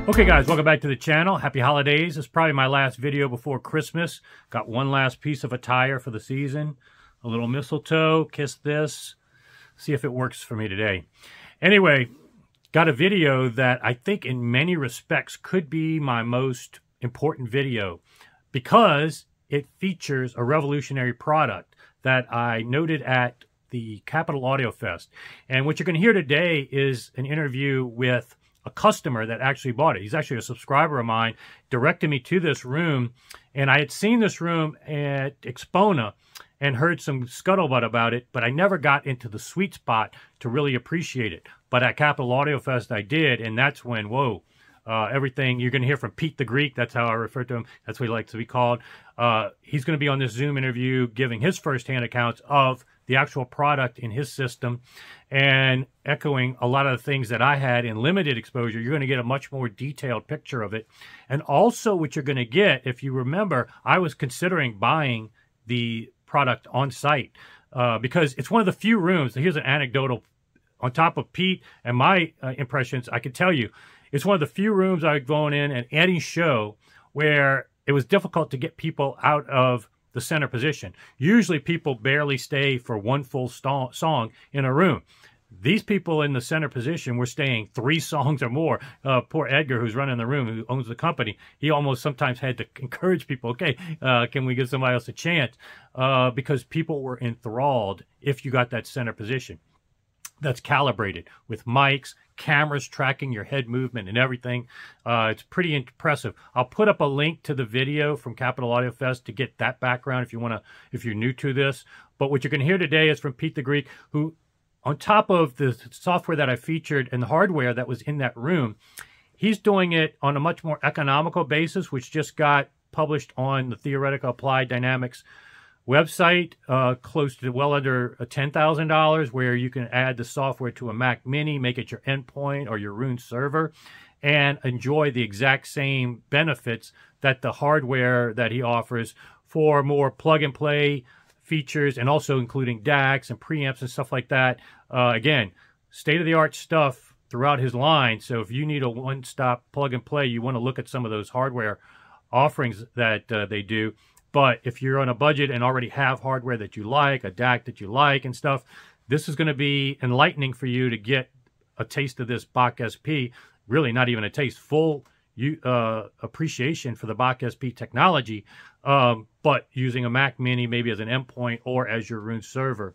Okay guys, welcome back to the channel. Happy holidays. This is probably my last video before Christmas. Got one last piece of attire for the season. A little mistletoe, kiss this. See if it works for me today. Anyway, got a video that I think in many respects could be my most important video because it features a revolutionary product that I noted at the Capital Audio Fest. And what you're going to hear today is an interview with a customer that actually bought it. He's actually a subscriber of mine, directed me to this room, and I had seen this room at Expona and heard some scuttlebutt about it, but I never got into the sweet spot to really appreciate it. But at Capital Audio Fest I did, and that's when, whoa, everything you're going to hear from Pete the Greek, that's how I refer to him, that's what he likes to be called. He's going to be on this Zoom interview giving his firsthand accounts of the actual product in his system and echoing a lot of the things that I had in limited exposure. You're going to get a much more detailed picture of it. And also what you're going to get, if you remember, I was considering buying the product on site because it's one of the few rooms. Here's an anecdotal on top of Pete and my impressions. I can tell you, it's one of the few rooms I've gone in and any show where it was difficult to get people out of the center position. Usually people barely stay for one full song in a room. These people in the center position were staying 3 songs or more. Poor Edgar, who's running the room, who owns the company, he almost sometimes had to encourage people, okay, can we give somebody else a chance? Because people were enthralled if you got that center position. That's calibrated with mics, cameras tracking your head movement and everything. It's pretty impressive. I'll put up a link to the video from Capital Audio Fest to get that background if you want to, if you're new to this. But what you're going to hear today is from Pete the Greek, who, on top of the software that I featured and the hardware that was in that room, he's doing it on a much more economical basis, which just got published on the Theoretica Applied Dynamics website, close to well under $10,000, where you can add the software to a Mac Mini, make it your endpoint or your Roon server, and enjoy the exact same benefits that the hardware that he offers for more plug-and-play features, and also including DACs and preamps and stuff like that. Again, state-of-the-art stuff throughout his line. So if you need a one-stop plug-and-play, you want to look at some of those hardware offerings that they do. But if you're on a budget and already have hardware that you like, a DAC that you like and stuff, this is going to be enlightening for you to get a taste of this Bacch-SP. Really not even a taste, full appreciation for the Bacch-SP technology, but using a Mac Mini maybe as an endpoint or as your Roon server.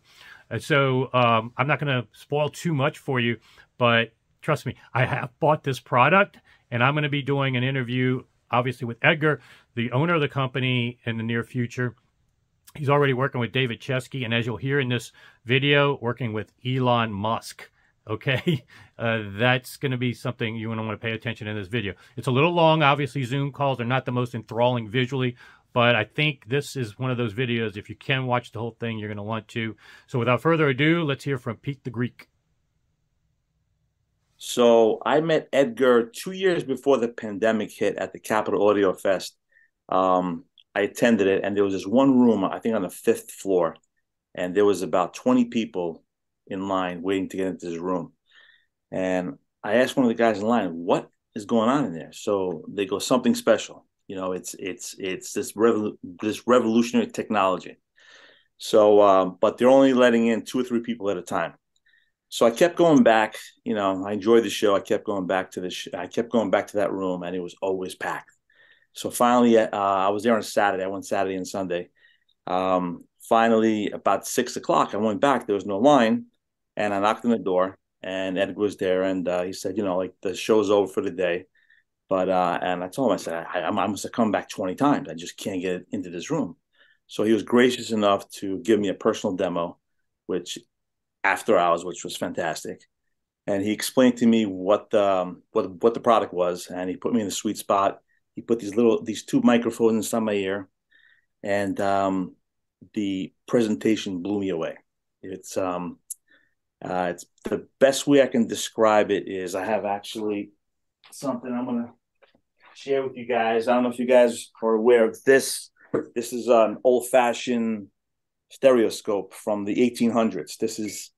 And so I'm not going to spoil too much for you, but trust me, I have bought this product, and I'm going to be doing an interview obviously with Edgar, the owner of the company, in the near future. He's already working with David Chesky, and as you'll hear in this video, working with Elon Musk. Okay, that's going to be something you want to pay attention in this video. It's a little long. Obviously, Zoom calls are not the most enthralling visually, but I think this is one of those videos, if you can watch the whole thing, you're going to want to. So without further ado, let's hear from Pete the Greek. So I met Edgar 2 years before the pandemic hit at the Capital Audio Fest. I attended it, and there was this one room, I think on the 5th floor, and there was about 20 people in line waiting to get into this room. And I asked one of the guys in line, what is going on in there? So they go, something special. You know, it's this revolutionary technology. So, but they're only letting in 2 or 3 people at a time. So I kept going back. You know, I enjoyed the show. I kept going back to I kept going back to that room, and it was always packed. So finally, I was there on Saturday. I went Saturday and Sunday. Finally, about 6 o'clock, I went back. There was no line, and I knocked on the door, and Edgar was there, and he said, you know, like, the show's over for the day. But and I told him, I said, I must have come back 20 times. I just can't get into this room. So he was gracious enough to give me a personal demo, which after hours, which was fantastic. And he explained to me what the product was, and he put me in the sweet spot. He put these 2 microphones inside my ear, and the presentation blew me away. It's the best way I can describe it is, I have actually something I'm gonna share with you guys. I don't know if you guys are aware of this. This is an old-fashioned stereoscope from the 1800s. This is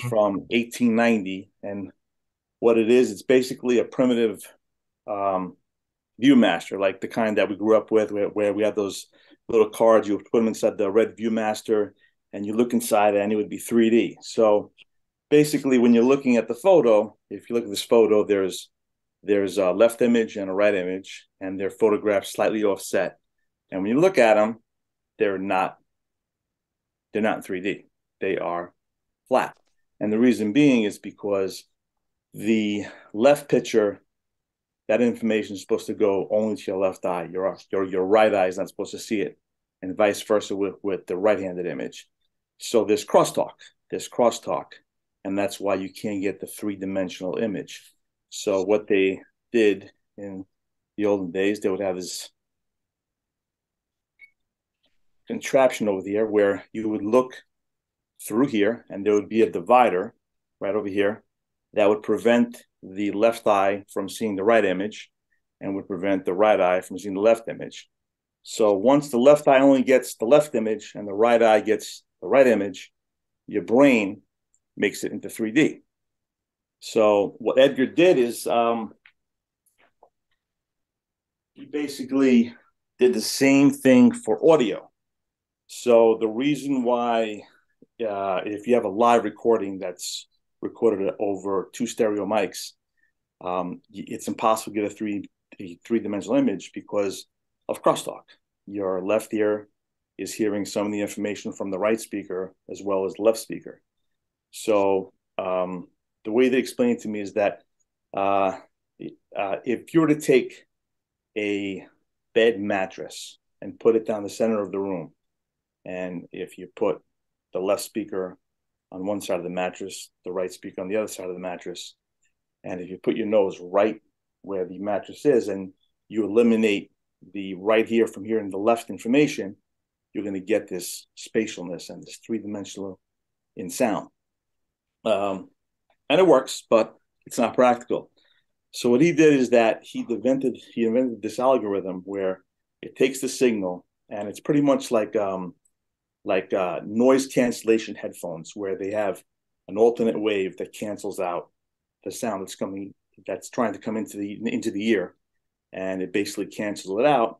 from 1890, and what it is, it's basically a primitive ViewMaster, like the kind that we grew up with, where we had those little cards. You would put them inside the red ViewMaster, and you look inside it, and it would be 3D. So basically, when you're looking at the photo, if you look at this photo, there's a left image and a right image, and they're photographed slightly offset. And when you look at them, they're not in 3D. They are flat. And the reason being is because the left picture, that information is supposed to go only to your left eye. Your right eye is not supposed to see it, and vice versa with the right-handed image. So there's crosstalk, and that's why you can't get the three-dimensional image. So what they did in the olden days, they would have this contraption over here where you would look through here, and there would be a divider right over here that would prevent the left eye from seeing the right image and would prevent the right eye from seeing the left image. So once the left eye only gets the left image and the right eye gets the right image, your brain makes it into 3D. So what Edgar did is he basically did the same thing for audio. So the reason why if you have a live recording that's recorded over two stereo mics, it's impossible to get a three-dimensional image because of crosstalk. Your left ear is hearing some of the information from the right speaker as well as the left speaker. So the way they explained it to me is that if you were to take a bed mattress and put it down the center of the room, and if you put the left speaker on one side of the mattress, the right speaker on the other side of the mattress, and if you put your nose right where the mattress is and you eliminate the right ear from hearing the left information, you're going to get this spatialness and this three-dimensional in sound. And it works, but it's not practical. So what he did is that he invented this algorithm where it takes the signal, and it's pretty much like noise cancellation headphones, where they have an alternate wave that cancels out the sound that's trying to come into the ear, and it basically cancels it out,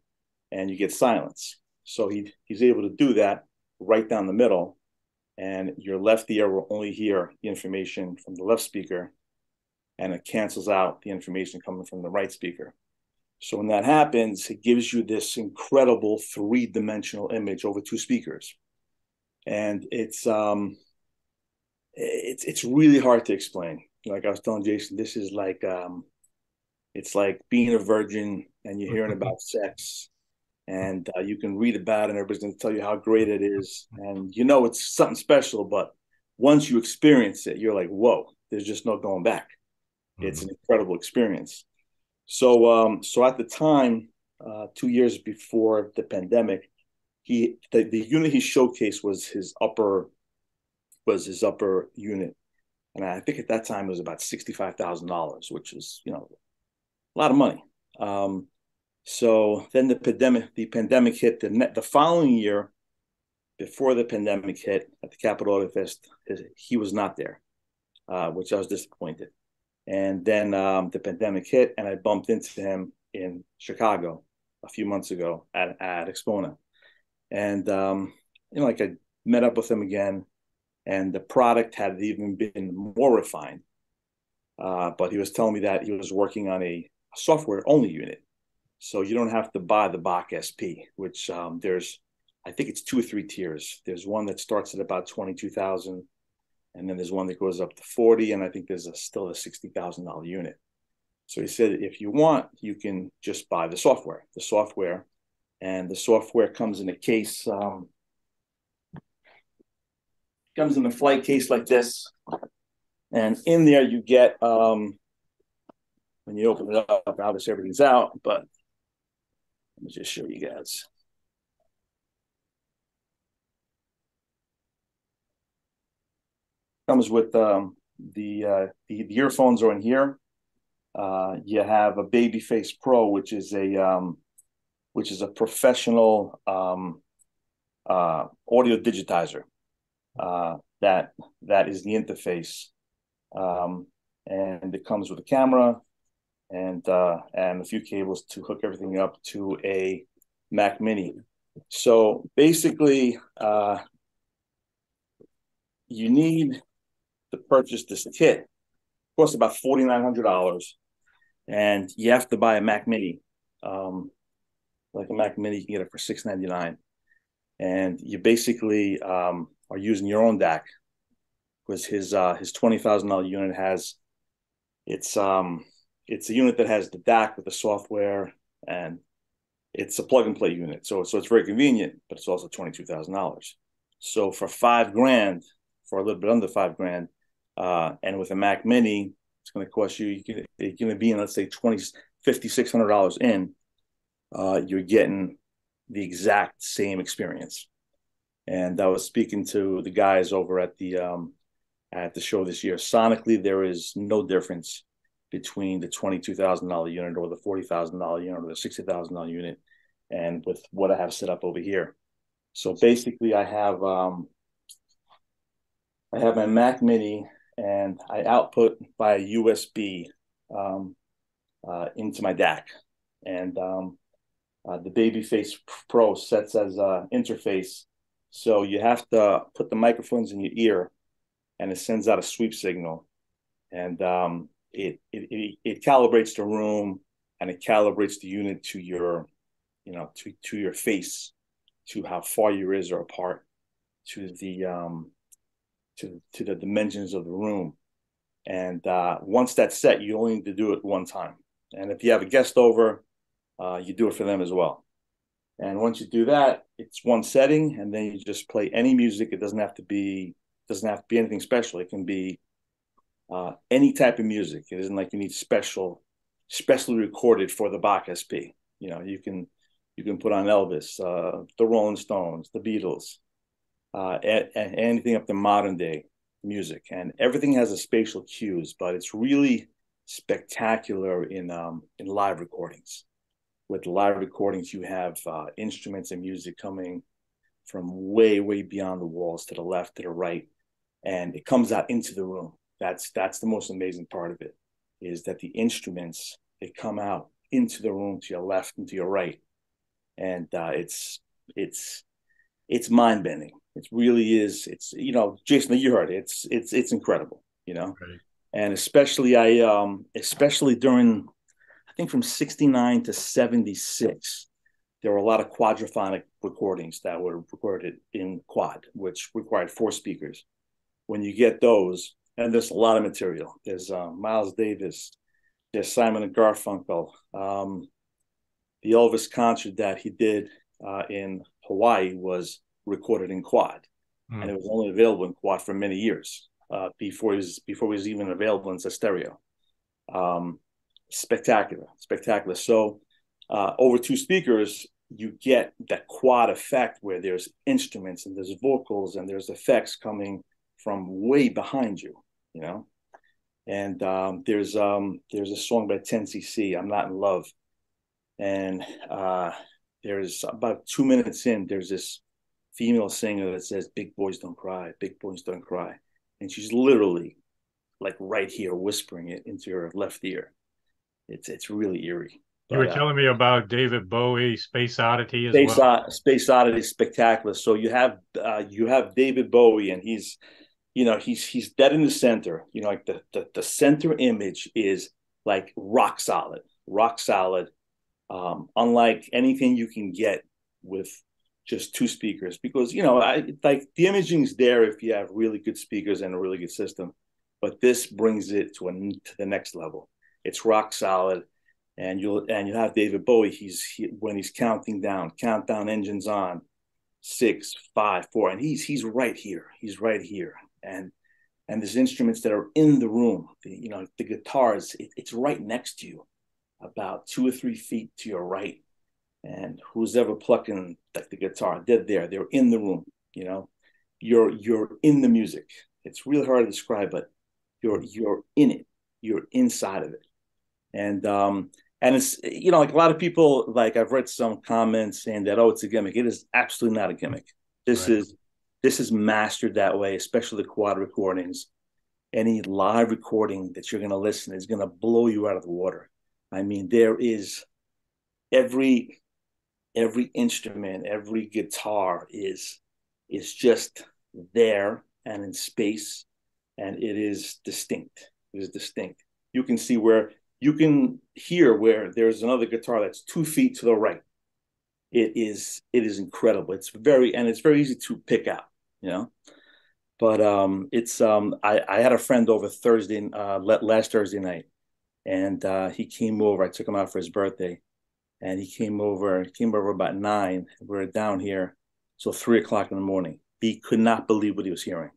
and you get silence. So he's able to do that right down the middle, and your left ear will only hear the information from the left speaker, and it cancels out the information coming from the right speaker. So when that happens, it gives you this incredible three-dimensional image over two speakers. And it's really hard to explain. Like I was telling Jason, this is like it's like being a virgin and you're hearing about sex, and you can read about it and everybody's going to tell you how great it is, and you know it's something special. But once you experience it, you're like, whoa! There's just no going back. It's an incredible experience. So at the time, 2 years before the pandemic, the unit he showcased was his upper unit, and I think at that time it was about $65,000, which is a lot of money. So then the pandemic hit. The following year, before the pandemic hit at the Capitol Audio Fest, he was not there, which I was disappointed. And then the pandemic hit, and I bumped into him in Chicago a few months ago at Exponent. And like I met up with him again, and the product had even been more refined. But he was telling me that he was working on a software-only unit, so you don't have to buy the Bacch-SP, which I think it's 2 or 3 tiers. There's one that starts at about $22,000, and then there's one that goes up to $40,000, and I think there's still a $60,000 unit. So he said, if you want, you can just buy the software. And the software comes in a case, comes in a flight case like this. And in there you get, when you open it up, obviously everything's out, but let me just show you guys. Comes with the earphones are in here. You have a Babyface Pro, which is a professional audio digitizer. That is the interface, and it comes with a camera, and a few cables to hook everything up to a Mac Mini. So basically, you need to purchase this kit. It costs about $4,900, and you have to buy a Mac Mini. Like a Mac Mini, you can get it for $699, and you basically are using your own DAC, because his $20,000 unit has it's a unit that has the DAC with the software, and it's a plug and play unit. So it's very convenient, but it's also $22,000. So for $5,000, for a little bit under $5,000, and with a Mac Mini, it's going to cost you. It's going to be in, let's say, $5,600 in. You're getting the exact same experience. And I was speaking to the guys over at the show this year. Sonically, there is no difference between the $22,000 unit or the $40,000 unit or the $60,000 unit, and with what I have set up over here. So basically, I have my Mac Mini, and I output by USB into my DAC, and the Babyface Pro sets as interface. So you have to put the microphones in your ear, and it sends out a sweep signal, and it calibrates the room, and it calibrates the unit to your, to your face, to how far your ears are apart, to the dimensions of the room. And once that's set, you only need to do it one time. And if you have a guest over, you do it for them as well. And once you do that, it's one setting, and then you just play any music. It doesn't have to be anything special. It can be any type of music. It isn't like you need specially recorded for the Bacch-SP. You can put on Elvis, the Rolling Stones, the Beatles, anything up to modern day music, and everything has a spatial cues. But it's really spectacular in live recordings. With live recordings, you have instruments and music coming from way, way beyond the walls, to the left, to the right, and it comes out into the room. That's the most amazing part of it, is that the instruments, they come out into the room, to your left and to your right, and it's mind bending. It really is. It's, Jason, you heard it. It's incredible. Right. And especially during, I think from 69 to 76, there were a lot of quadraphonic recordings that were recorded in quad, which required 4 speakers. When you get those, and there's a lot of material. There's Miles Davis, there's Simon and Garfunkel, the Elvis concert that he did in Hawaii was recorded in quad, and it was only available in quad for many years before it was even available in stereo. Spectacular. So over 2 speakers, you get that quad effect where there's instruments and there's vocals and there's effects coming from way behind you, And there's a song by 10cc, I'm Not in Love, and there's about 2 minutes in, there's this female singer that says, "Big boys don't cry, big boys don't cry," and she's literally like right here whispering it into your left ear. It's really eerie. You were telling me about David Bowie, Space Oddity as well. Space Oddity is spectacular. So you have David Bowie, and he's dead in the center. Like the center image is like rock solid. Unlike anything you can get with just 2 speakers, because like the imaging is there if you have really good speakers and a really good system, but this brings it to the next level. It's rock solid, and you'll have David Bowie. When he's counting down, countdown engines on, 6, 5, 4, and he's right here. He's right here, and there's instruments that are in the room. The guitars, it's right next to you, about 2 or 3 feet to your right. And who's ever plucking like the guitar, they're in the room. You're in the music. It's really hard to describe, but you're in it. You're inside of it. And it's, like a lot of people, like I've read some comments saying that, oh, it's a gimmick. It is absolutely not a gimmick. This is mastered that way, especially the quad recordings. Any live recording that you're going to listen is going to blow you out of the water. I mean, there is every instrument, every guitar is just there and in space, and it is distinct. It is distinct. You can see where you can hear where there's another guitar that's 2 feet to the right. It is incredible. It's very easy to pick out, you know. But I had a friend over Thursday last Thursday night, and he came over. I took him out for his birthday, and he came over about 9. We were down here till 3 o'clock in the morning. He could not believe what he was hearing.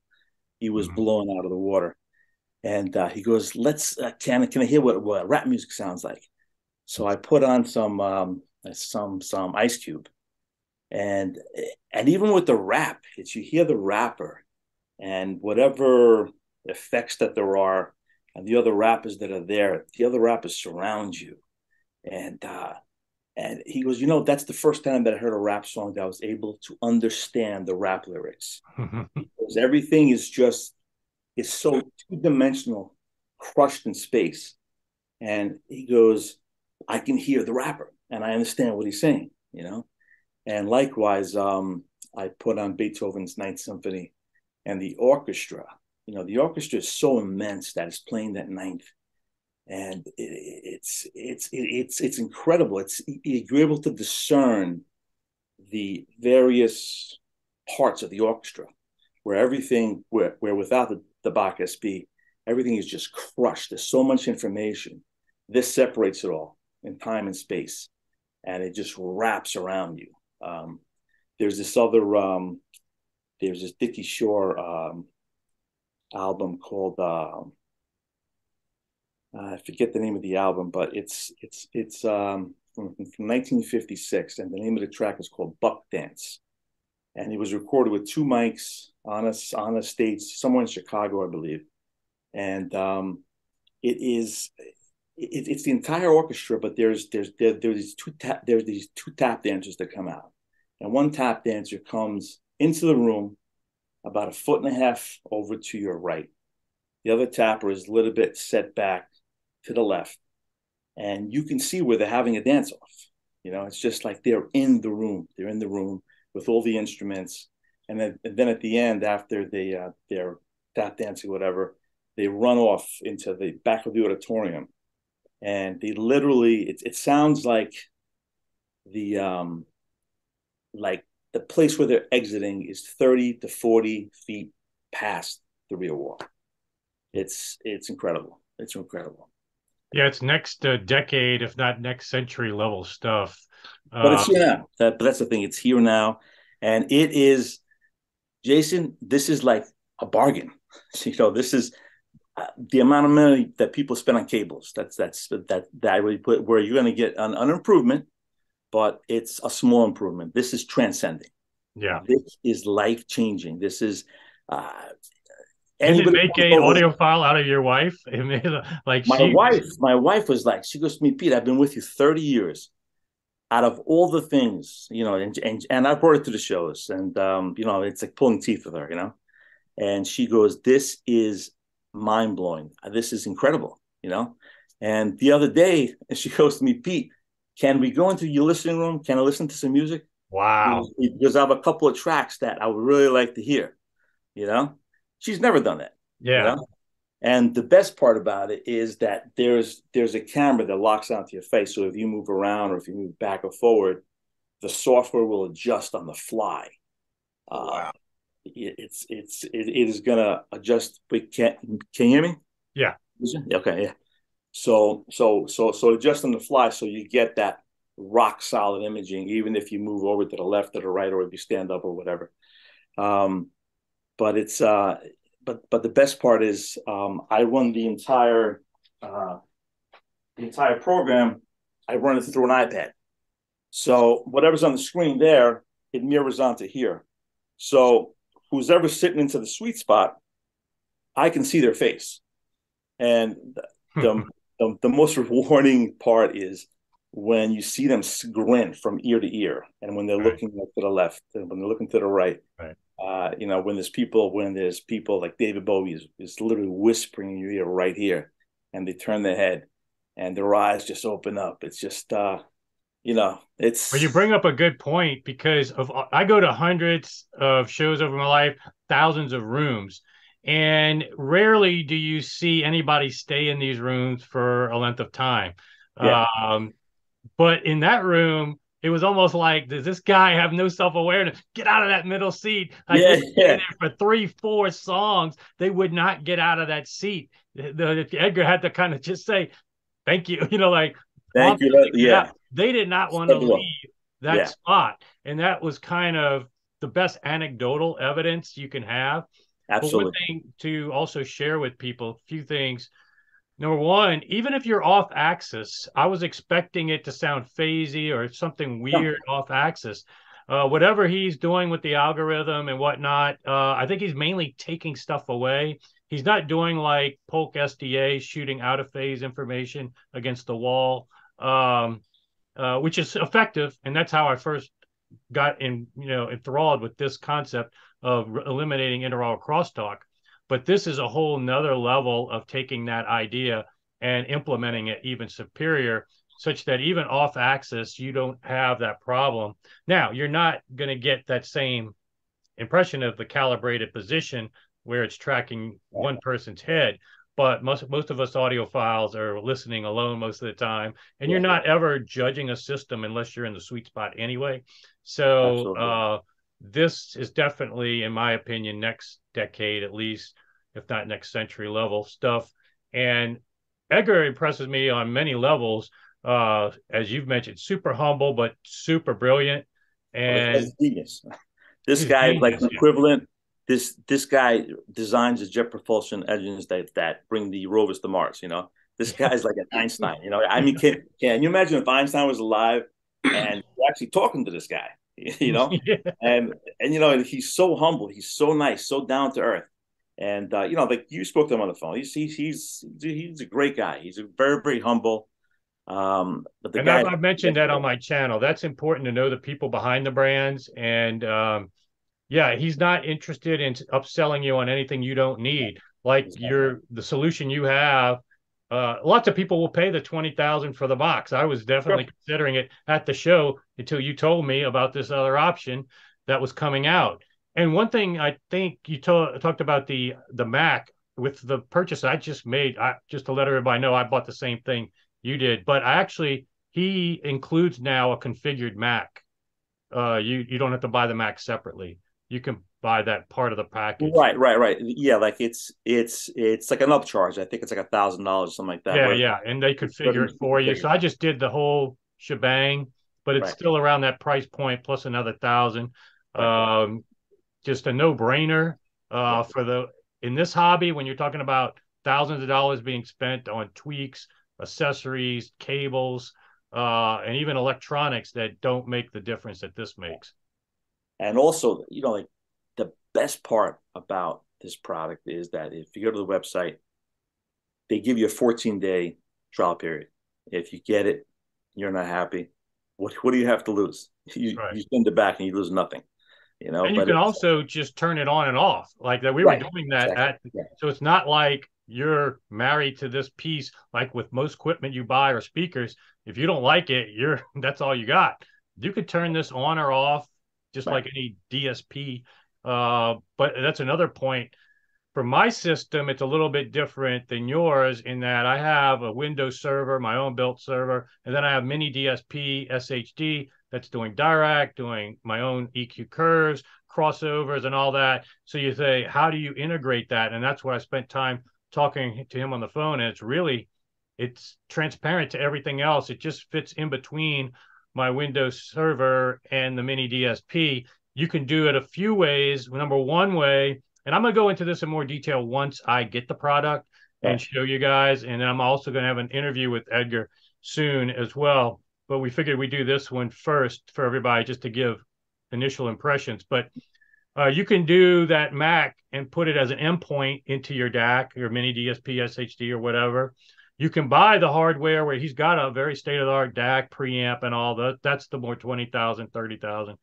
He was blown out of the water. And he goes, "Let's can I hear what rap music sounds like?" So I put on some Ice Cube, and even with the rap, you hear the rapper and whatever effects that there are, and the other rappers that are there, the other rappers surround you, and he goes, that's the first time that I heard a rap song that I was able to understand the rap lyrics, because everything is so two-dimensional, crushed in space. And he goes, I can hear the rapper and I understand what he's saying, And likewise, I put on Beethoven's Ninth Symphony, and the orchestra. The orchestra is so immense that it's playing that ninth, and it's incredible. You're able to discern the various parts of the orchestra, where without the Bacch-SP, everything is just crushed. There's so much information. This separates it all in time and space, and it just wraps around you. There's this Dickie Shore album called I forget the name of the album, but it's from 1956, and the name of the track is called Buck Dance, and it was recorded with 2 mics on a stage somewhere in Chicago, I believe, and it's the entire orchestra, but there's these two tap dancers that come out, and one tap dancer comes into the room about 1.5 feet over to your right. The other tapper is a little bit set back to the left, and you can see where they're having a dance off. It's just like they're in the room. They're in the room with all the instruments, and then at the end, after they're tap dancing, whatever, they run off into the back of the auditorium, and they literally it sounds like the place where they're exiting is 30 to 40 feet past the real wall. It's incredible. It's incredible. Yeah, it's next decade, if not next century level stuff. But it's here now. That's the thing. It's here now. And it is, Jason, this is like a bargain. This is the amount of money that people spend on cables. That would put where you're going to get an improvement, but it's a small improvement. This is transcending. Yeah. This is life-changing. This is did it make a audiophile out of your wife? It made my wife was like, she goes to me, Pete, I've been with you 30 years. Out of all the things, and I brought it to the shows, and it's like pulling teeth with her, and she goes, this is mind-blowing. This is incredible, And the other day, she goes to me, Pete, can we go into your listening room? Can I listen to some music? Wow. Because I have a couple of tracks that I would really like to hear, She's never done that. Yeah. And the best part about it is that there's a camera that locks onto your face. So if you move around or if you move back or forward, the software will adjust on the fly. Wow. It is gonna adjust. But can you hear me? Yeah. Okay. Yeah. So adjust on the fly, so you get that rock solid imaging, even if you move over to the left or the right, or if you stand up or whatever. But it's but the best part is I run the entire program. I run it through an iPad. So whatever's on the screen there, it mirrors onto here. So who's ever sitting into the sweet spot, I can see their face. And the most rewarding part is when you see them grin from ear to ear, and when they're looking to the left, and when they're looking to the right. When there's people like David Bowie is literally whispering in your ear right here, and they turn their head, and their eyes just open up. It's just, Well, you it's bring up a good point because I go to hundreds of shows over my life, thousands of rooms, and rarely do you see anybody stay in these rooms for a length of time. yeah, Um, but in that room, it was almost like, does this guy have no self-awareness? Get out of that middle seat. Like they yeah, stay yeah. there for 3, 4 songs. They would not get out of that seat. Edgar had to kind of just say, thank you, like Thank prompt you. them to get out. Yeah, They did not want to step along. leave that Yeah, spot. And that was kind of the best anecdotal evidence you can have. But one absolutely. thing to also share with people, a few things. Number one, even if you're off axis, I was expecting it to sound phasey or something No, weird off axis. Whatever he's doing with the algorithm and whatnot, I think he's mainly taking stuff away. He's not doing like Polk SDA, shooting out of phase information against the wall, which is effective. And that's how I first got enthralled with this concept of eliminating interaural crosstalk. But this is a whole nother level of taking that idea and implementing it even superior, such that even off axis you don't have that problem. Now you're not going to get that same impression of the calibrated position where it's tracking one person's head. But most of us audiophiles are listening alone most of the time, and you're yeah, not ever judging a system unless you're in the sweet spot anyway. So absolutely. this is definitely, in my opinion, next decade at least, if not next century level stuff. And Edgar impresses me on many levels. As you've mentioned, super humble but super brilliant, Well, this guy's and a genius. This he's guy is like genius. an equivalent. This guy designs the jet propulsion engines that bring the rovers to Mars. This Yeah. guy's like an Einstein. I mean, can you imagine if Einstein was alive and you're actually talking to this guy? Yeah. And he's so humble. He's so nice, so down to earth. And like you spoke to him on the phone. He's a great guy. He's a very, very humble. But the And guy, I've mentioned that on my channel. That's important to know the people behind the brands. And yeah, he's not interested in upselling you on anything you don't need. Like the solution you have. Lots of people will pay the 20,000 for the box. I was definitely considering it at the show until you told me about this other option that was coming out. And one thing I think you talked about the Mac with the purchase I just made. Just to let everybody know, I bought the same thing you did, but he includes now a configured Mac. You don't have to buy the Mac separately. You can buy that part of the package. Right, right, right. Yeah, like it's like an upcharge. I think it's like $1,000, something like that. Yeah, Where yeah, and they it's configure already it for you. So configured. I just did the whole shebang, but it's Right, still around that price point plus another 1,000. right. Um, just a no-brainer Yeah. for the in this hobby when you're talking about thousands of dollars being spent on tweaks, accessories, cables, and even electronics that don't make the difference that this makes. And also, like the best part about this product is that if you go to the website, they give you a 14-day trial period. If you get it, you're not happy. What do you have to lose? Right. You send it back and you lose nothing. And you But can it's also just turn it on and off like that. We were right. doing that Exactly. at, Yeah. so it's not like you're married to this piece, like with most equipment you buy or speakers. If you don't like it, that's all you got. You could turn this on or off just Right. like any DSP. But that's another point. For my system, it's a little bit different than yours in that I have a Windows server, my own built server, and then I have mini DSP SHD that's doing Dirac, doing my own EQ curves, crossovers, and all that. So you say, how do you integrate that? And that's what I spent time talking to him on the phone. And it's transparent to everything else. It just fits in between my Windows server and the mini DSP. You can do it a few ways. Number one way, and I'm going to go into this in more detail once I get the product and Right. show you guys. And then I'm also going to have an interview with Edgar soon as well. But we figured we do this one first for everybody just to give initial impressions. But you can do that Mac and put it as an endpoint into your DAC, your mini DSP, SHD, or whatever. You can buy the hardware where he's got a very state-of-the-art DAC, preamp, and all that. That's the more 20,000, 30,000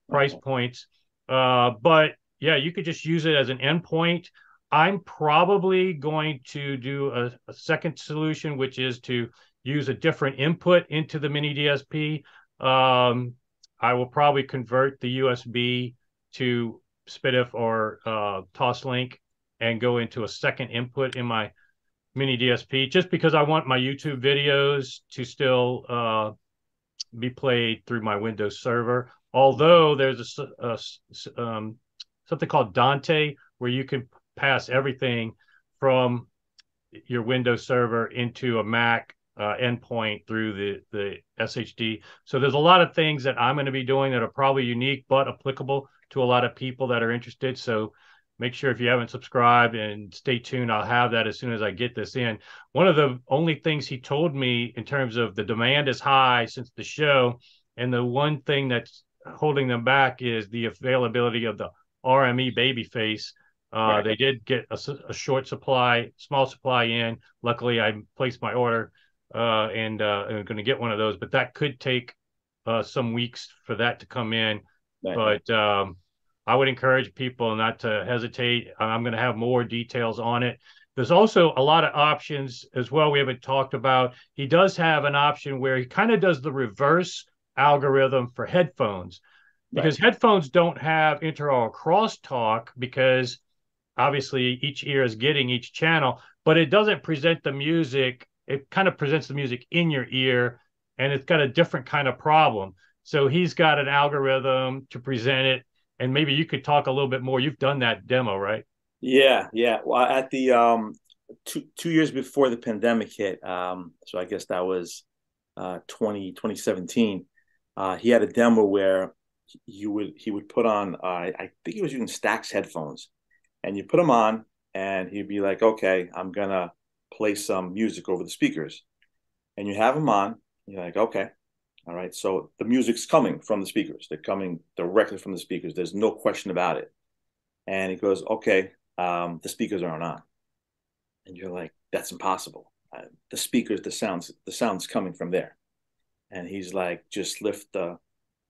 price Okay. points. But yeah, you could just use it as an endpoint. I'm probably going to do a second solution, which is to use a different input into the mini DSP. I will probably convert the USB to SPDIF or Toslink and go into a second input in my mini DSP, just because I want my YouTube videos to still be played through my Windows server. Although there's something called Dante, where you can pass everything from your Windows server into a Mac endpoint through the SHD. So there's a lot of things that I'm going to be doing that are probably unique but applicable to a lot of people that are interested. So make sure if you haven't subscribed and stay tuned. I'll have that as soon as I get this in. One of the only things he told me in terms of the demand is high since the show, and the one thing that's holding them back is the availability of the RME babyface. Right. They did get a short supply, small supply in. Luckily, I placed my order and I'm going to get one of those, but that could take some weeks for that to come in. Right. But I would encourage people not to hesitate. I'm going to have more details on it. There's also a lot of options as well we haven't talked about. He does have an option where he kind of does the reverse algorithm for headphones, because headphones don't have interaural crosstalk, because obviously each ear is getting each channel, but it doesn't present the music. It kind of presents the music in your ear, and it's got a different kind of problem. So he's got an algorithm to present it, and maybe you could talk a little bit more. You've done that demo, right? Yeah, yeah. Well, at the 2 years before the pandemic hit, so I guess that was 2017. He had a demo where he would put on I think he was using Stax headphones, and you put them on, and he'd be like, "Okay, I'm gonna play some music over the speakers," and you have them on. You're like, "Okay, all right." So the music's coming from the speakers. They're coming directly from the speakers. There's no question about it. And he goes, "Okay, the speakers aren't on," and you're like, "That's impossible. The speakers, the sound's coming from there." And he's like, "Just lift the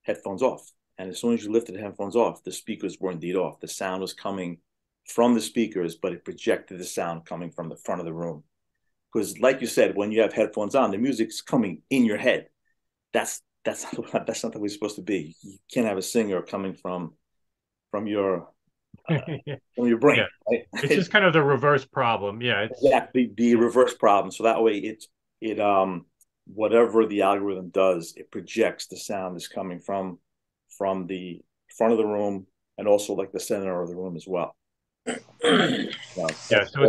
headphones off." And as soon as you lifted the headphones off, the speakers were indeed off. The sound was coming from the speakers, but it projected the sound coming from the front of the room. Because, like you said, when you have headphones on, the music's coming in your head. That's not the way it's supposed to be. You can't have a singer coming from your from your brain. Yeah, Right? it's just kind of the reverse problem. Yeah, it's Exactly the reverse problem. So that way, it whatever the algorithm does, it projects the sound is coming from the front of the room, and also like the center of the room as well. yeah. So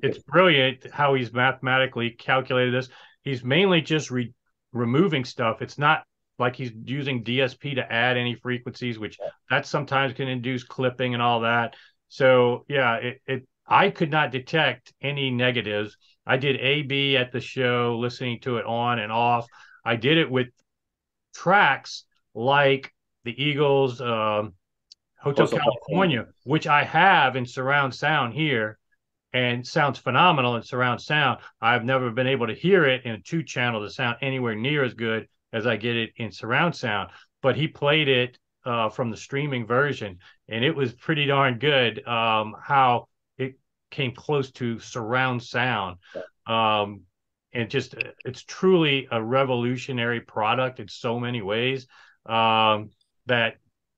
it's brilliant how he's mathematically calculated this. He's mainly just removing stuff. It's not like he's using DSP to add any frequencies, which that sometimes can induce clipping and all that. So yeah, I could not detect any negatives. I did A/B at the show, listening to it on and off. I did it with tracks like the Eagles, Hotel California, which I have in surround sound here, and sounds phenomenal in surround sound. I've never been able to hear it in a 2-channel to sound anywhere near as good as I get it in surround sound. But he played it from the streaming version, and it was pretty darn good. How it came close to surround sound. And just it's truly a revolutionary product in so many ways, that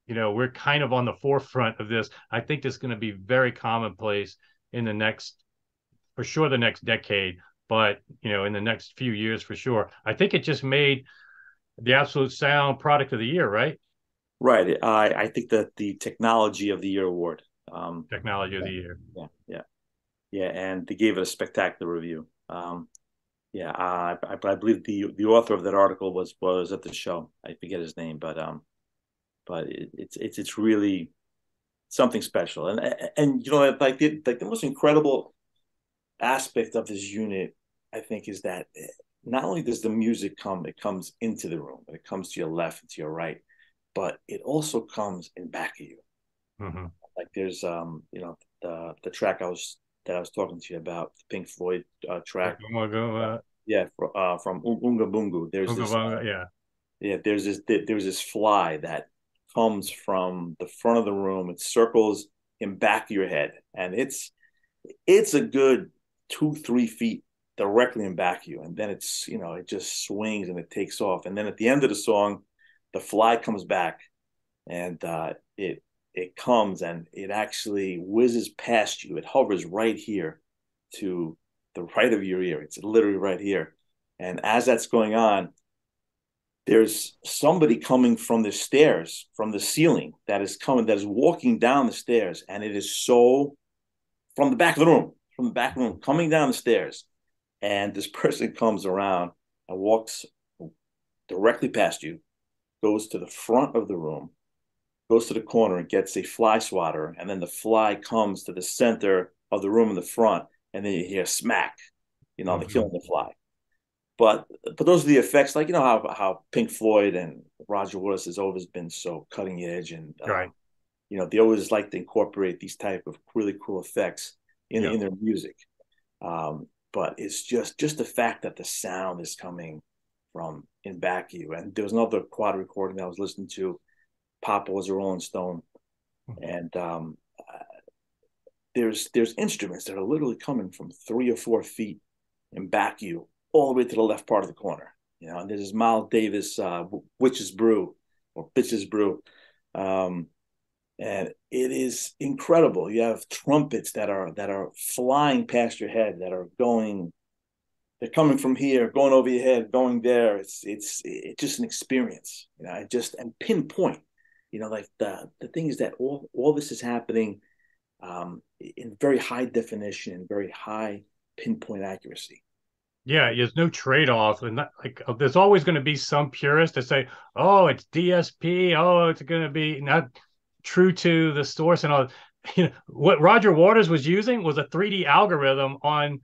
we're kind of on the forefront of this. I think this is going to be very commonplace in the next, for sure, the next decade, but in the next few years for sure. I think it just made the Absolute Sound Product of the Year, right? Right. I think that the Technology of the Year award. Technology of the Year. Yeah, and they gave it a spectacular review. I believe the author of that article was at the show. I forget his name, but it's really something special. And like the most incredible aspect of this unit, I think, is that not only does the music come, it comes into the room, it comes to your left and to your right, but it also comes in back of you. Mm-hmm. Like there's the track that I was talking to you about, the Pink Floyd track. From Unga Bungu. There's this fly that comes from the front of the room. It circles in back of your head, and it's a good 2-3 feet directly in back of you. And then it's, it just swings and it takes off. And then at the end of the song, the fly comes back, and it comes and it actually whizzes past you. It hovers right here to the right of your ear. It's literally right here. And as that's going on, there's somebody coming from the stairs, from the ceiling, that is walking down the stairs. And it is so from the back of the room, coming down the stairs. And this person comes around and walks directly past you, goes to the front of the room, goes to the corner and gets a fly swatter. And then the fly comes to the center of the room in the front. And then you hear smack, they're killing the fly. But those are the effects, like, how Pink Floyd and Roger Waters has always been so cutting edge. And, right. They always like to incorporate these type of really cool effects in their music. But it's just the fact that the sound is coming from in back of you. And there was another quad recording that I was listening to. Papa was a Rolling Stone. And there's instruments that are literally coming from 3 or 4 feet in back of you, all the way to the left part of the corner. And there's Miles Davis, Witch's Brew or Bitch's Brew. And it is incredible. You have trumpets that are flying past your head, they're coming from here, going over your head, going there. It's just an experience, and pinpoint, like the thing is that all this is happening in very high definition, very high pinpoint accuracy. Yeah, there's no trade-off, and there's always going to be some purist that say, "Oh, it's DSP. Oh, it's going to be not true to the source." And all. What Roger Waters was using was a 3D algorithm on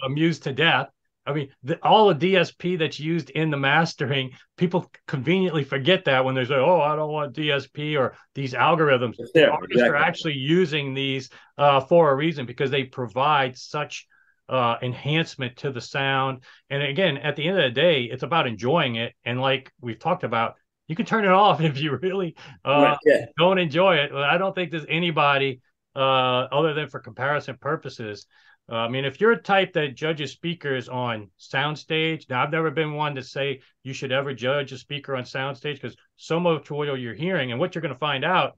Amused to Death. I mean, all the DSP that's used in the mastering, people conveniently forget that when they say, "Oh, I don't want DSP or these algorithms." The artists are actually using these for a reason, because they provide such enhancement to the sound. And again, at the end of the day, it's about enjoying it. And like we've talked about, you can turn it off if you really don't enjoy it. I don't think there's anybody other than for comparison purposes. I mean, if you're a type that judges speakers on soundstage, now I've never been one to say you should ever judge a speaker on soundstage, because so much what you're hearing and what you're going to find out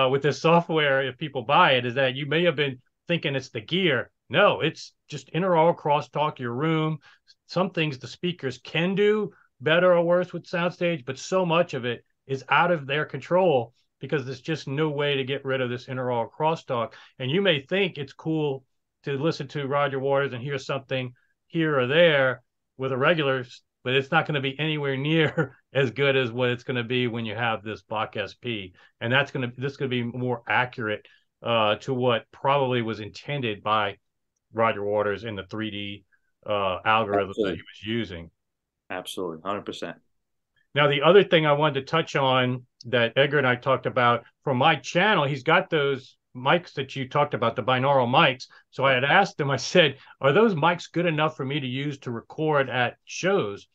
with this software, if people buy it, is that you may have been thinking it's the gear. No, it's just interaural crosstalk, your room. Some things the speakers can do better or worse with soundstage, but so much of it is out of their control, because there's just no way to get rid of this interaural crosstalk. And you may think it's cool to listen to Roger Waters and hear something here or there with a regular, but it's not going to be anywhere near as good as what it's going to be when you have this Bacch-SP. And this is going to be more accurate to what probably was intended by Roger Waters in the 3D algorithm that he was using. Absolutely, 100%. Now, the other thing I wanted to touch on that Edgar and I talked about, from my channel, he's got those mics that you talked about, the binaural mics. So I had asked him, I said, are those mics good enough for me to use to record at shows?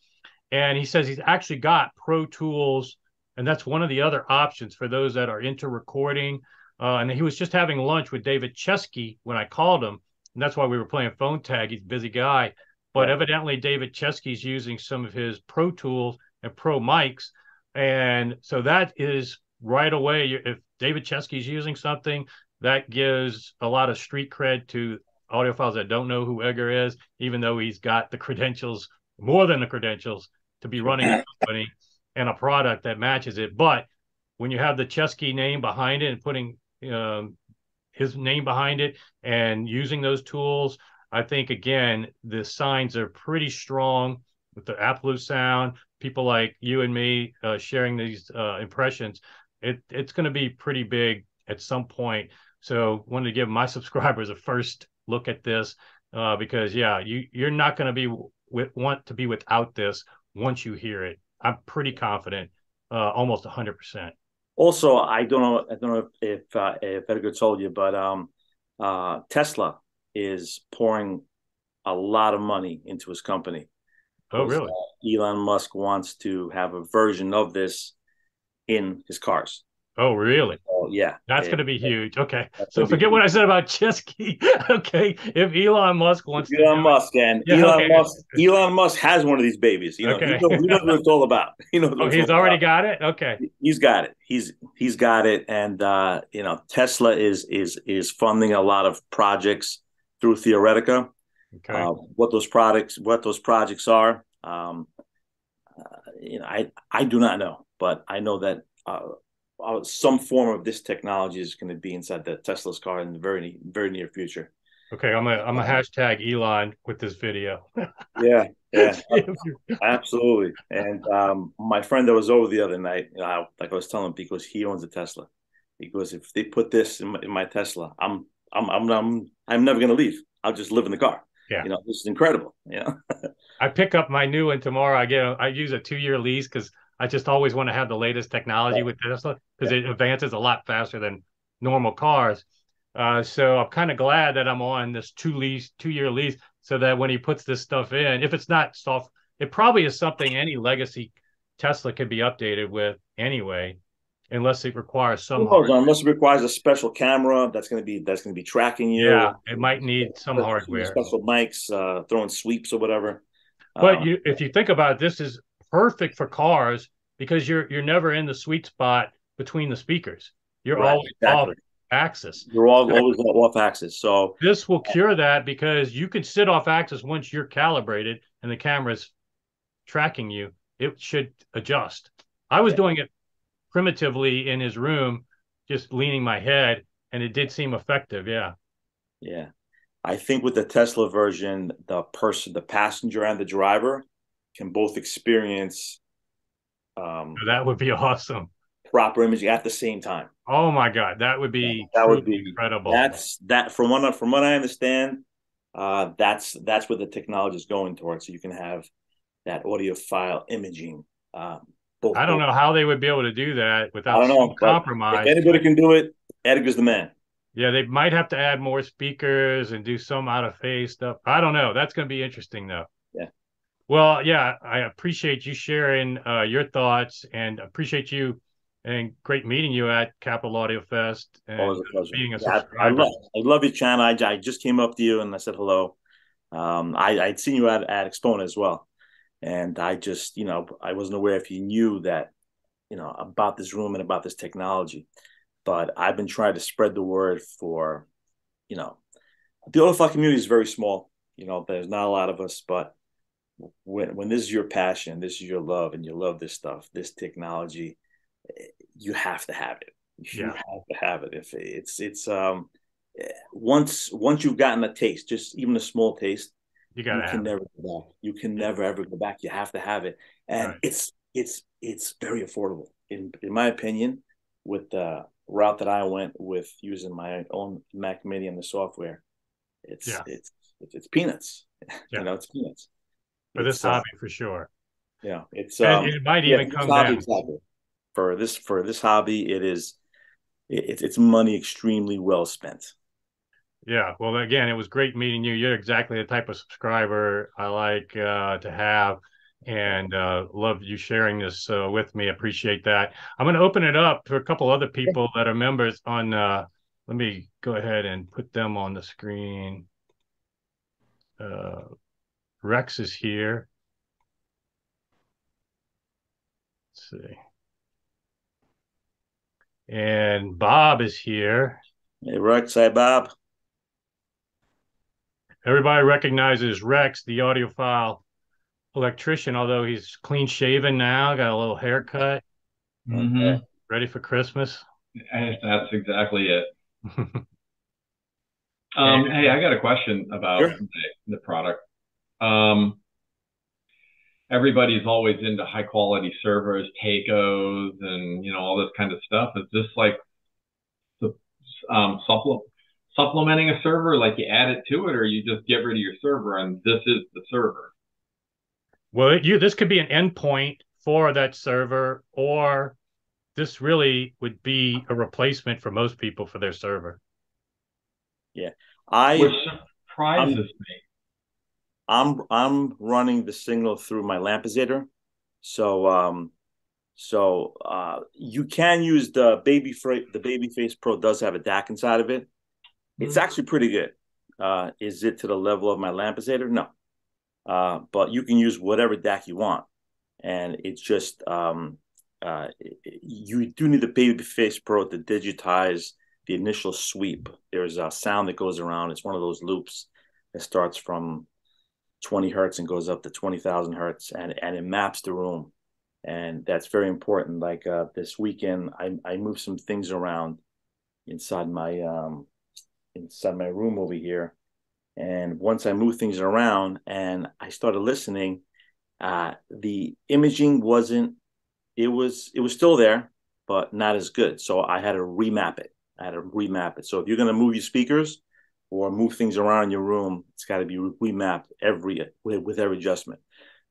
And he says he's actually got Pro Tools, and that's one of the other options for those that are into recording. And he was just having lunch with David Chesky when I called him, and that's why we were playing phone tag. He's a busy guy. But evidently David Chesky's using some of his Pro Tools and Pro mics. And so that is right away, if David Chesky's using something, that gives a lot of street cred to audiophiles that don't know who Edgar is, even though he's got the credentials, more than the credentials, to be running a company and a product that matches it. But when you have the Chesky name behind it and putting his name behind it and using those tools, I think, again, the signs are pretty strong with the absolute sound. People like you and me sharing these impressions, it's going to be pretty big at some point. So wanted to give my subscribers a first look at this because, you're not going to want to be without this once you hear it. I'm pretty confident, almost 100%. Also, I don't know if Edgar told you, but Tesla is pouring a lot of money into his company. Oh, really? Elon Musk wants to have a version of this in his cars. Oh, really? Oh yeah, That's going to be huge. Okay. that's So gonna be forget what huge. I said about Chesky. Okay. If Elon Musk wants to do Elon it. Musk and Yeah. Okay. Elon Musk has one of these babies. You know, Okay. he knows what it's all about. He knows what Oh, it's he's all already about. got it. Okay. He's got it. He's got it, and Tesla is funding a lot of projects through Theoretica. Okay. What those projects are, I do not know, but I know that some form of this technology is going to be inside the Tesla's car in the very near future. Okay. I'm a hashtag Elon with this video. Yeah, yeah, See if you- absolutely. And my friend that was over the other night, like I was telling him, because he owns a Tesla, he goes, if they put this in my Tesla, I'm never going to leave. I'll just live in the car. Yeah. This is incredible. I pick up my new one tomorrow. I use a 2-year lease because I just always want to have the latest technology Right. with Tesla because Yeah. it advances a lot faster than normal cars. So I'm kind of glad that I'm on this 2-year lease, so that when he puts this stuff in, if it's not soft, it probably is something any legacy Tesla can be updated with anyway, unless it requires some Who knows? hardware. Unless it requires a special camera that's going to be tracking Yeah, you, it might need some hardware. special mics, throwing sweeps or whatever. But Uh, if you think about it, this is perfect for cars because you're never in the sweet spot between the speakers. You're right, always off exactly. axis. You're always off axis. So This will cure that because you can sit off axis once you're calibrated and the camera's tracking you. It should adjust. I was yeah, doing it primitively in his room, just leaning my head, and it did seem effective. Yeah. yeah. I think with the Tesla version, the passenger and the driver can both experience So that would be awesome. proper imaging at the same time. Oh my God, that would be That would truly be incredible. that from what I understand, that's what the technology is going towards. So you can have that audiophile imaging. I don't Both. know how they would be able to do that I without don't some know, but if compromise. anybody can do it, Edgar's the man. Yeah, they might have to add more speakers and do some out of phase stuff. I don't know. That's going to be interesting, though. Yeah, Well, yeah, I appreciate you sharing your thoughts and appreciate you and great meeting you at Capital Audio Fest and always a pleasure. being a Yeah, subscriber. I love your channel. I just came up to you and I said hello. I'd seen you at Expona as well, and I just I wasn't aware if you knew that about this room and about this technology, but I've been trying to spread the word for you know the audiophile community is very small. There's not a lot of us, but when this is your passion, this is your love, and you love this stuff, this technology, you have to have it. You Yeah, have to have it. If it's once you've gotten a taste, just even a small taste, you got you to can have it. never go back. You can Yeah, never ever go back. You have to have it, and right. it's very affordable in my opinion. With the route that I went with using my own Mac Mini and the software, it's Yeah, it's it's peanuts. yeah. It's peanuts. For this It's hobby, for sure. it's And it might yeah, even for this come hobby down. exactly. For this hobby, it's money extremely well spent. Yeah. Well, again, it was great meeting you. You're exactly the type of subscriber I like to have, and love you sharing this with me. Appreciate that. I'm going to open it up to a couple other people that are members on. Let me go ahead and put them on the screen. Uh, Rex is here. Let's see. And Bob is here. Hey, Rex, hey, Bob. Everybody recognizes Rex, the audiophile electrician, although he's clean shaven now, got a little haircut, Okay. Mm-hmm. ready for Christmas. That's exactly it. And Hey, I got a question about Sure. the product. Um, Everybody's always into high quality servers, Tacos, and all this kind of stuff. Is this like the supplementing a server, like you add it to it, or you just get rid of your server and this is the server? well, this could be an endpoint for that server, or this really would be a replacement for most people for their server. Yeah. Which I surprises I'm me. I'm running the signal through my lampizator. So So you can use the Babyface Pro does have a DAC inside of it. It's actually pretty good. Is it to the level of my Lampesator? No. But you can use whatever DAC you want. And it's just you do need the Babyface Pro to digitize the initial sweep. There's a sound that goes around. It's one of those loops that starts from 20 hertz and goes up to 20,000 hertz, and it maps the room. And that's very important. Like this weekend, I moved some things around inside my room over here. And once I moved things around and I started listening, the imaging wasn't. It was still there, but not as good. So I had to remap it. So if you're going to move your speakers or move things around in your room, it's got to be remapped with every adjustment.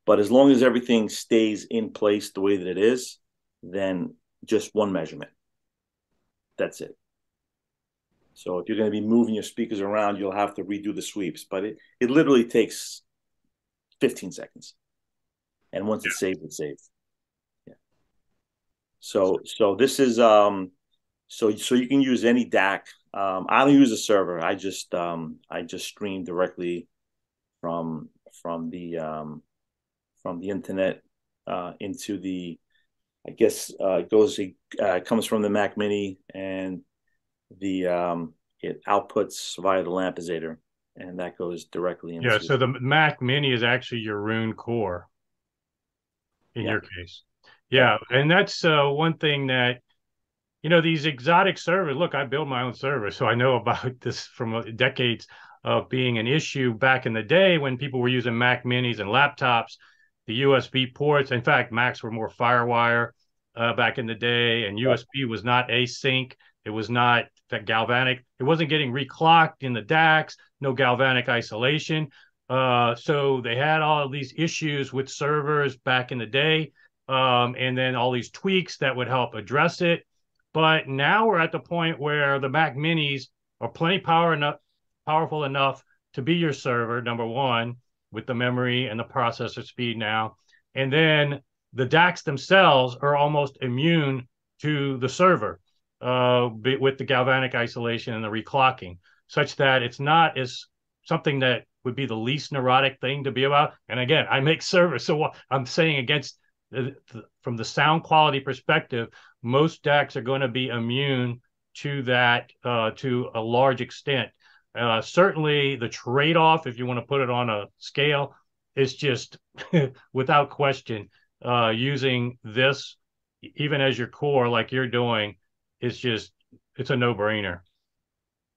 But as long as everything stays in place the way that it is, then just one measurement. That's it. So if you're going to be moving your speakers around, you'll have to redo the sweeps. But it literally takes 15 seconds. And once it's saved, it's saved. Yeah. So this is so you can use any DAC. I don't use a server. I just stream directly from the internet into the, I guess it comes from the Mac Mini, and it outputs via the Lampesator, and that goes directly into. Yeah, so the Mac Mini is actually your Roon core in your case. Yeah, and that's one thing that, these exotic servers, look, I build my own server, so I know about this from decades of being an issue back in the day when people were using Mac Minis and laptops, the USB ports. In fact, Macs were more FireWire back in the day, and USB was not async. It was not that galvanic. It wasn't getting reclocked in the DACs, no galvanic isolation. So they had all of these issues with servers back in the day, and then all these tweaks that would help address it. But now we're at the point where the Mac Minis are plenty powerful enough to be your server, number one, with the memory and the processor speed now. And then the DACs themselves are almost immune to the server with the galvanic isolation and the reclocking, such that it's not as something that would be the least neurotic thing to be about. And again, I make servers, so I'm saying against from the sound quality perspective, most DACs are going to be immune to that to a large extent. Certainly, the trade-off, if you want to put it on a scale, is just without question using this, even as your core, like you're doing, it's a no-brainer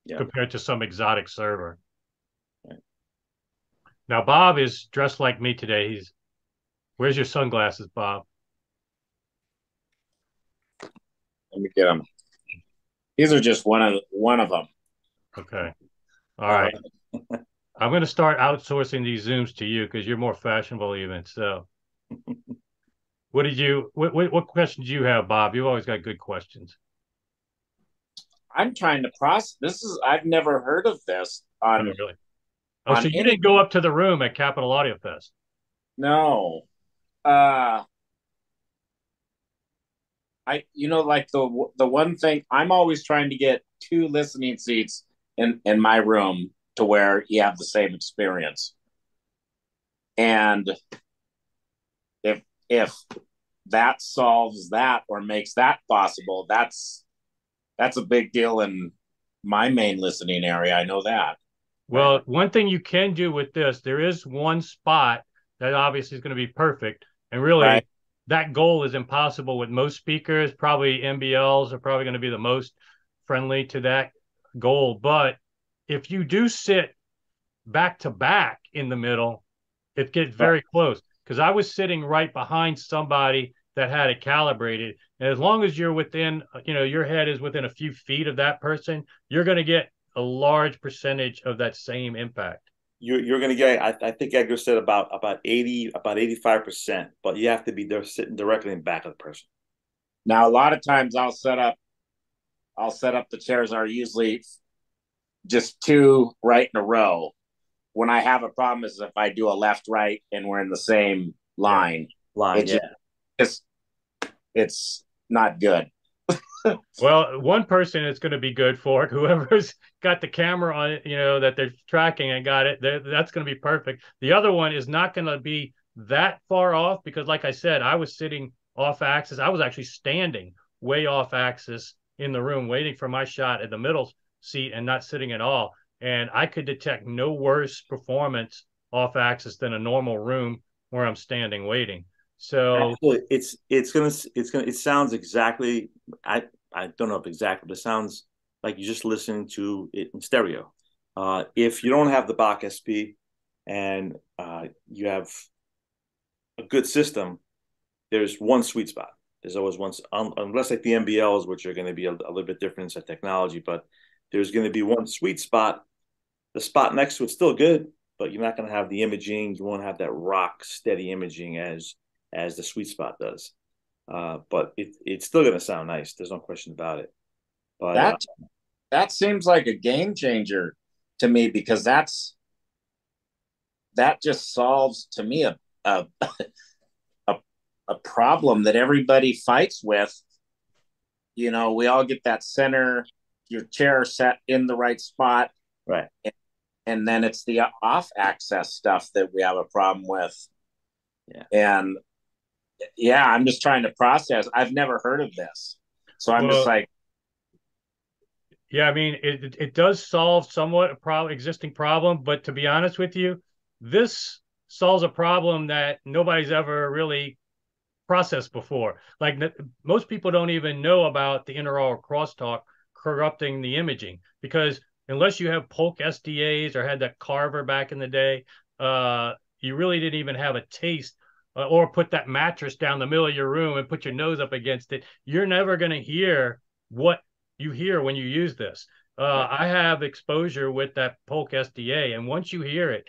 compared to some exotic server. Right. Now, Bob is dressed like me today. Where's your sunglasses, Bob? Let me get them. These are just one of them. Okay. All right. I'm going to start outsourcing these Zooms to you because you're more fashionable even. So what questions do you have, Bob? You've always got good questions. I'm trying to process. I've never heard of this. Really? Oh, so you didn't go up to the room at Capital Audio Fest? No. Like the one thing, I'm always trying to get 2 listening seats in my room to where you have the same experience. And if that solves that or makes that possible, that's a big deal in my main listening area. I know that. Well, one thing you can do with this, there is one spot that obviously is going to be perfect. And really, that goal is impossible with most speakers. Probably MBLs are probably going to be the most friendly to that goal. But if you do sit back to back in the middle, it gets very close. Because I was sitting right behind somebody that had it calibrated. And as long as you're within, your head is within a few feet of that person, you're going to get a large percentage of that same impact. You're going to get, I think Edgar said about 85%, but you have to be there sitting directly in back of the person. Now, a lot of times I'll set up the chairs are usually just 2 right in a row. When I have a problem is if I do a left, right, and we're in the same line. Just it's not good. Well, one person it's going to be good for it. Whoever's got the camera on it, that they're tracking and got it, that's going to be perfect. The other one is not going to be that far off because, like I said, I was sitting off axis. I was actually standing way off axis in the room, waiting for my shot at the middle seat and not sitting at all. And I could detect no worse performance off axis than a normal room where I'm standing waiting. So actually, it sounds exactly. I don't know if exactly, but it sounds like you're just listening to it in stereo. If you don't have the Bacch-SP and you have a good system, there's one sweet spot. There's always one, unless like the MBLs, which are going to be a little bit different in technology, but there's going to be one sweet spot. The spot next to it's still good, but you're not going to have the imaging. You won't have that rock steady imaging as the sweet spot does. But it's still going to sound nice. There's no question about it. But that seems like a game changer to me because that just solves to me a problem that everybody fights with. We all get that center, your chair set in the right spot, right, and then it's the off access stuff that we have a problem with. Yeah, and yeah, I'm just trying to process. I've never heard of this, so I'm just like, yeah, I mean, it does solve somewhat a existing problem, but to be honest with you, this solves a problem that nobody's ever really processed before. Like most people don't even know about the interaural crosstalk corrupting the imaging because unless you have Polk SDAs or had that Carver back in the day, you really didn't even have a taste or put that mattress down the middle of your room and put your nose up against it. You're never going to hear what you hear when you use this. I have exposure with that Polk SDA, and once you hear it,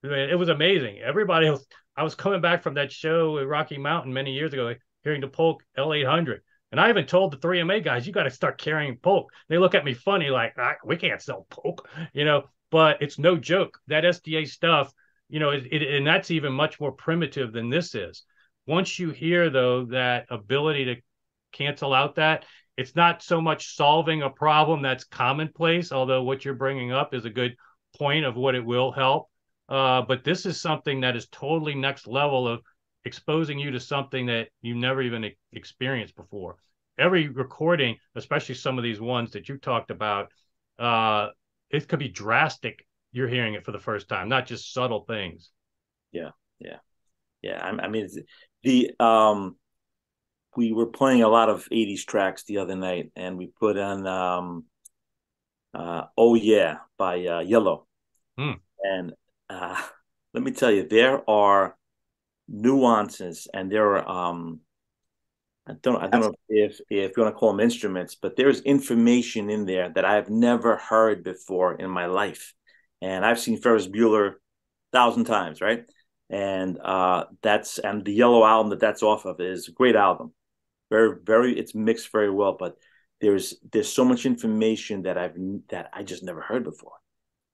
it was amazing. Everybody else, I was coming back from that show at Rocky Mountain many years ago, hearing the Polk L800. And I even told the 3MA guys, you got to start carrying Polk. They look at me funny, like, we can't sell Polk, but it's no joke. That SDA stuff, and that's even much more primitive than this is. Once you hear, though, that ability to cancel out that, it's not so much solving a problem that's commonplace, although what you're bringing up is a good point of what it will help. But this is something that is totally next level of exposing you to something that you never even experienced before. Every recording, especially some of these ones that you talked about, it could be drastic. You're hearing it for the first time, not just subtle things. Yeah. I mean, we were playing a lot of 80s tracks the other night, and we put on "Oh Yeah" by Yellow. And let me tell you, there are nuances, and there are I don't know if you want to call them instruments, but there's information in there that I've never heard before in my life. And I've seen Ferris Bueller 1,000 times, right? And and the Yellow album that's off of is a great album. Very, it's mixed very well, but there's so much information that I just never heard before.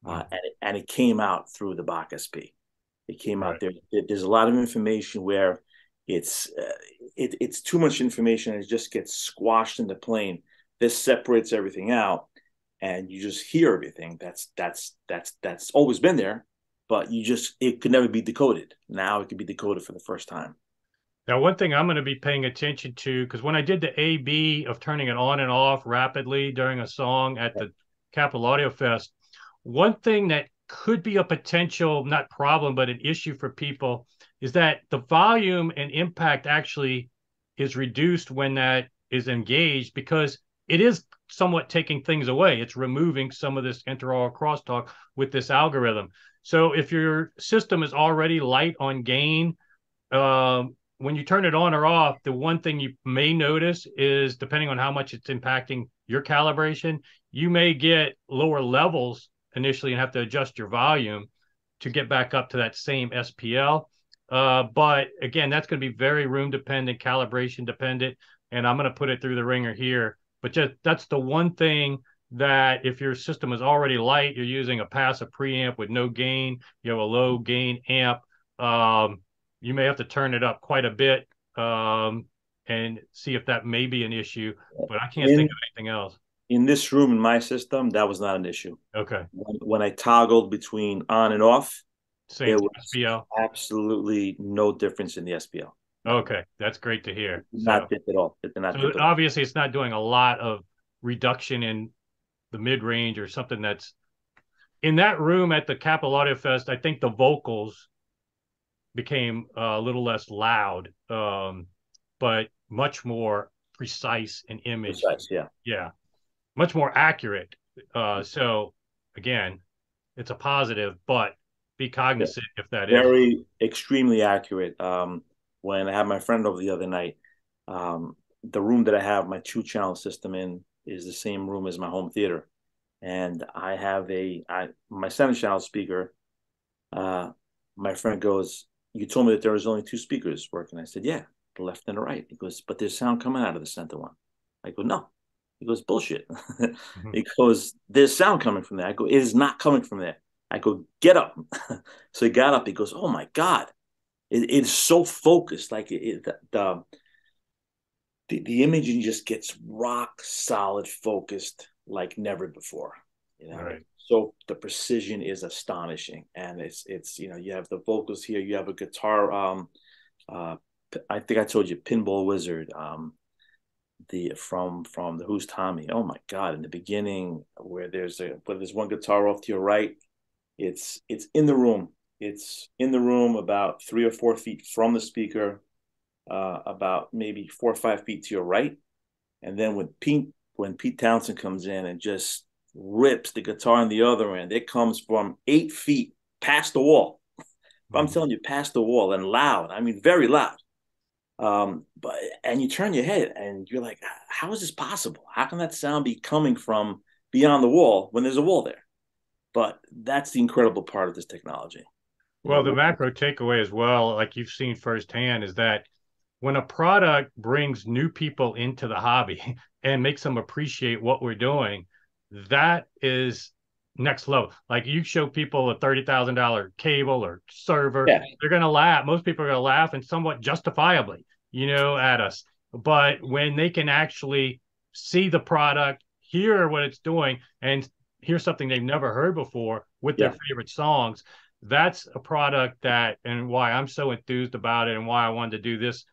And it came out through the Bacch-SP. It came out there. There's a lot of information where it's too much information and it just gets squashed in the plane. This separates everything out, and you just hear everything. That's always been there, but it could never be decoded. Now it could be decoded for the first time. Now, one thing I'm going to be paying attention to, because when I did the A/B of turning it on and off rapidly during a song at the Capitol Audio Fest, one thing that could be a potential, not problem, but an issue for people is that the volume and impact actually is reduced when that is engaged because it is somewhat taking things away. It's removing some of this interaural crosstalk with this algorithm. So if your system is already light on gain, when you turn it on or off, the one thing you may notice is depending on how much it's impacting your calibration, you may get lower levels initially and have to adjust your volume to get back up to that same SPL. But again, that's going to be very room dependent, calibration dependent, and I'm going to put it through the ringer here. But that's the one thing that if your system is already light, you're using a passive preamp with no gain, you have a low gain amp, you may have to turn it up quite a bit. And and see if that may be an issue, but I can't think of anything else. In this room, in my system, that was not an issue. Okay. When I toggled between on and off, Same there was SPL? absolutely no difference in the SPL. Okay, that's great to hear. Not dip at all. It did not dip at all. Obviously, it's not doing a lot of reduction in the mid-range or something that's in that room at the Capital Audio Fest. I think the vocals became a little less loud, but much more precise in image. Precise, yeah. Yeah, much more accurate. So again, it's a positive, but be cognizant if that very extremely accurate. When I had my friend over the other night, the room that I have my 2-channel system in is the same room as my home theater, and I have my 7-channel speaker. My friend goes, "You told me that there was only 2 speakers working." I said, "Yeah, the left and the right." He goes, "But there's sound coming out of the center one." I go, "No." He goes, "Bullshit." He goes, "There's sound coming from there." I go, "It is not coming from there." I go, "Get up." So he got up. He goes, "Oh my God, it's so focused. Like the imaging just gets rock solid focused like never before. You know, right. So the precision is astonishing, and it's you have the vocals here. You have a guitar. I think I told you, Pinball Wizard. From the Who's Tommy. Oh my God! In the beginning, where there's one guitar off to your right. It's in the room. It's in the room about 3 or 4 feet from the speaker, about maybe 4 or 5 feet to your right. And then when Pete Townsend comes in and just rips the guitar on the other end, it comes from 8 feet past the wall. I'm telling you, past the wall, and loud. I mean, very loud. And you turn your head and you're like, how is this possible? How can that sound be coming from beyond the wall when there's a wall there? But that's the incredible part of this technology. Well, the macro takeaway as well, like you've seen firsthand, is that when a product brings new people into the hobby and makes them appreciate what we're doing, that is next level. Like you show people a $30,000 cable or server, they're going to laugh. Most people are going to laugh, and somewhat justifiably, at us. But when they can actually see the product, hear what it's doing, and hear something they've never heard before with their favorite songs, that's a product and why I'm so enthused about it, and why I wanted to do this.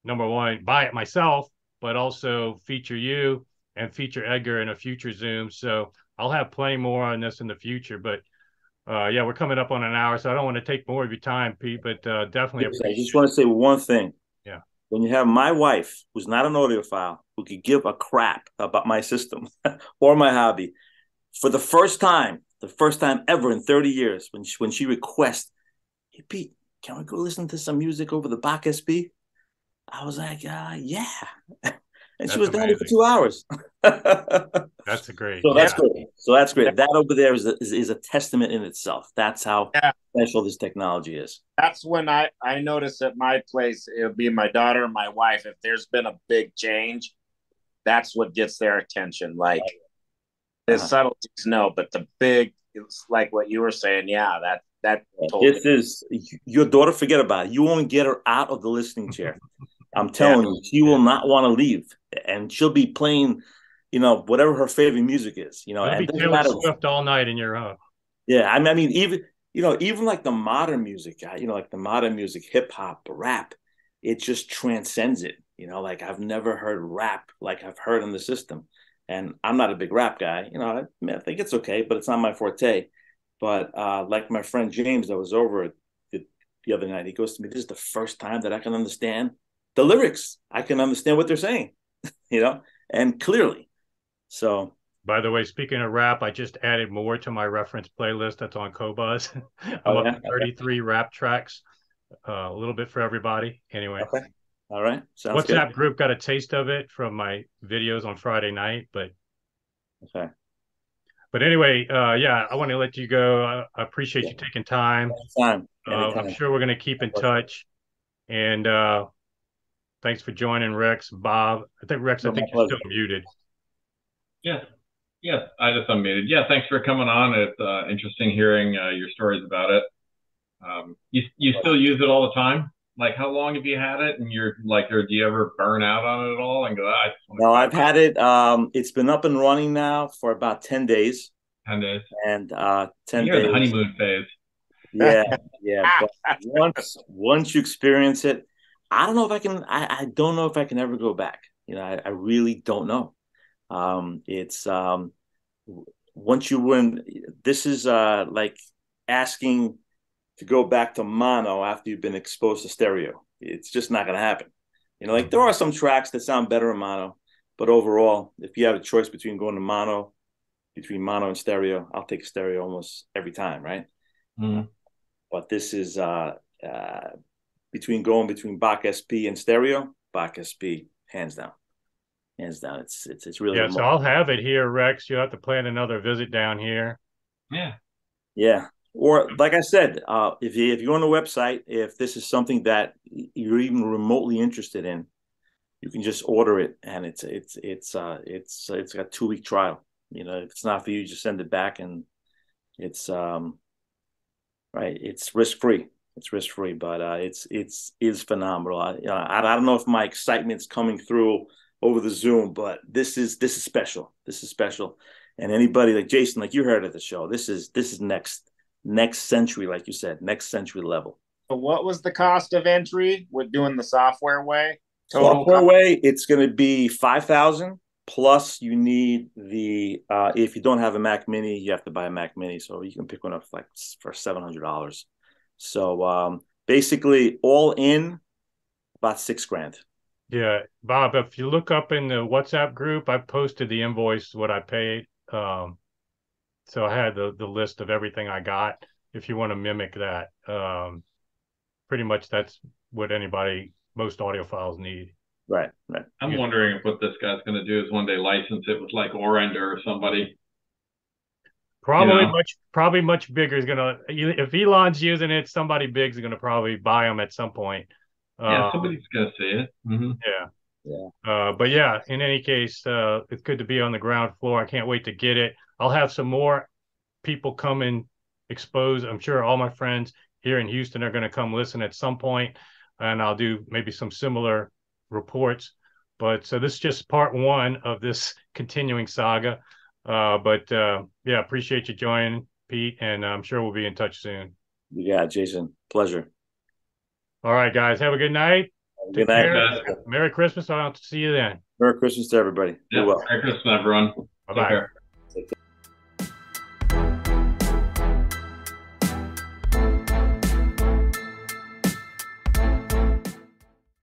Number one, buy it myself, but also feature you and feature Edgar in a future Zoom. So I'll have plenty more on this in the future, but we're coming up on an hour, so I don't want to take more of your time, Pete, but definitely I just want to say one thing. Yeah. When you have my wife, who's not an audiophile, who could give a crap about my system or my hobby, for the first time ever in 30 years, when she requests, "Hey, Pete, can we go listen to some music over the Bacch-SP?" I was like, yeah. And she was down there for 2 hours. That's great. So that's great. So that's great. That over there is a testament in itself. That's how special this technology is. That's when I notice at my place, it'll be my daughter and my wife. If there's been a big change, that's what gets their attention. Like the subtleties, no, but the big, it's like what you were saying. Yeah, that totally. This is your daughter. Forget about it. You won't get her out of the listening chair. I'm telling you, she will not want to leave, and she'll be playing, whatever her favorite music is. It'll be Taylor Swift all night in your home. Yeah, I mean, even like the modern music, like the modern music, hip hop, rap, it just transcends it. Like I've never heard rap like I've heard in the system, and I'm not a big rap guy. I think it's okay, but it's not my forte. But like my friend James that was over the other night, he goes to me, "This is the first time that I can understand the lyrics. I can understand what they're saying, and clearly." So, by the way, speaking of rap, I just added more to my reference playlist that's on Qobuz. I'm up to 33 rap tracks, a little bit for everybody. Anyway. Okay. All right. Sounds WhatsApp good. group got a taste of it from my videos on Friday night, but okay. But anyway, I want to let you go. I appreciate you taking time. Anytime. I'm sure we're going to keep in touch. And thanks for joining, Rex, Bob. I think you're still muted. Yeah, I just unmuted. Yeah, thanks for coming on. It's interesting hearing your stories about it. You still use it all the time? Like, how long have you had it? And you're like, or do you ever burn out on it at all and go, I just want to No, go I've back had it. It's been up and running now for about 10 days. 10 days? And 10 You're in the days. honeymoon phase. Yeah, yeah. But once you experience it, I don't know if I can. I don't know if I can ever go back. You know, I really don't know. It's once you win. This is like asking to go back to mono after you've been exposed to stereo. It's just not going to happen. You know, like there are some tracks that sound better in mono, but overall, if you have a choice between going to mono, between mono and stereo, I'll take stereo almost every time, right? Mm. But this is between going between Bacch-SP and stereo, Bacch-SP, hands down. Hands down. It's really Yeah, so I'll have it here, Rex. You'll have to plan another visit down here. Yeah. Yeah. Or like I said, if you go on the website, if this is something that you're even remotely interested in, you can just order it, and it's got a 2-week trial. You know, if it's not for you, just send it back, and it's right. It's risk free. It's risk free, but it's phenomenal. I don't know if my excitement's coming through over the Zoom, but this is special. This is special, and anybody like Jason, like you heard at the show, this is next century, like you said, next century level. So what was the cost of entry with doing the software way? Software way, it's going to be 5,000 plus. You need the if you don't have a Mac Mini, you have to buy a Mac Mini, so you can pick one up like for $700. So basically, all in about $6,000. Yeah, Bob, if you look up in the WhatsApp group, I posted the invoice, what I paid. So I had the list of everything I got. If you want to mimic that, pretty much that's what most audiophiles need. Right, right. I'm wondering if what this guy's going to do is one day license it with like Orender or somebody. Probably much bigger is gonna. If Elon's using it, somebody big's gonna probably buy them at some point. Yeah, somebody's gonna see it. Mm-hmm. Yeah. Yeah. But yeah, in any case, it's good to be on the ground floor. I can't wait to get it. I'll have some more people come and expose. I'm sure all my friends here in Houston are going to come listen at some point, and I'll do maybe some similar reports. But so this is just part one of this continuing saga. Yeah, appreciate you joining, Pete, and I'm sure we'll be in touch soon. Yeah, Jason, pleasure. All right, guys, have a good night. Good night. Merry Christmas. I'll see you then. Merry Christmas to everybody. Yeah, Be well. Merry Christmas, everyone. Bye-bye. Take care.